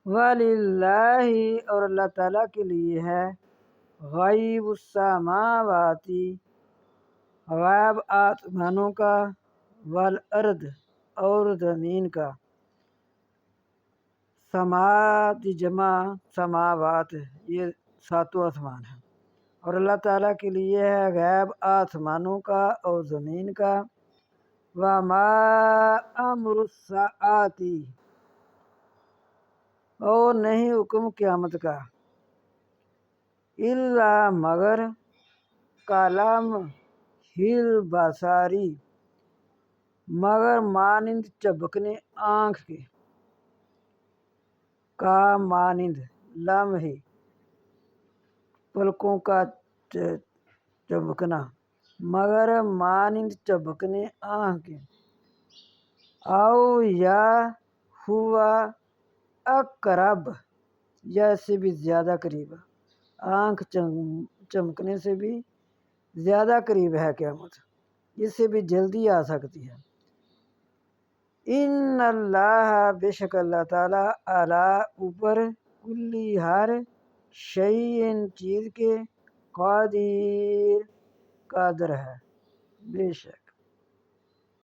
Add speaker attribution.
Speaker 1: وَلِلَّهِ اور اللہ تعالیٰ کے لیے ہے غیب السماواتی غیب آسمانوں کا والارض اور زمین کا سماعت جمع سماوات یہ ساتوں آسمان ہیں اور اللہ تعالیٰ کے لیے ہے غیب آسمانوں کا اور زمین کا وما امر الساعۃ اور نہیں حکم قیامت کا الا مگر کلام ہل بصاری مگر مانند چبکنے آنکھ کے کا مانند لمحے پلکوں کا چبکنا مگر مانند چبکنے آنکھ کے او یا ہوا اقرب یا اس سے بھی زیادہ قریب آنکھ چمکنے سے بھی زیادہ قریب ہے قیامت اس سے بھی جلدی آ سکتی ہے ان اللہ بے شک اللہ تعالیٰ اعلیٰ اوپر کلی ہر شیء چیز کے قادر ہے بے شک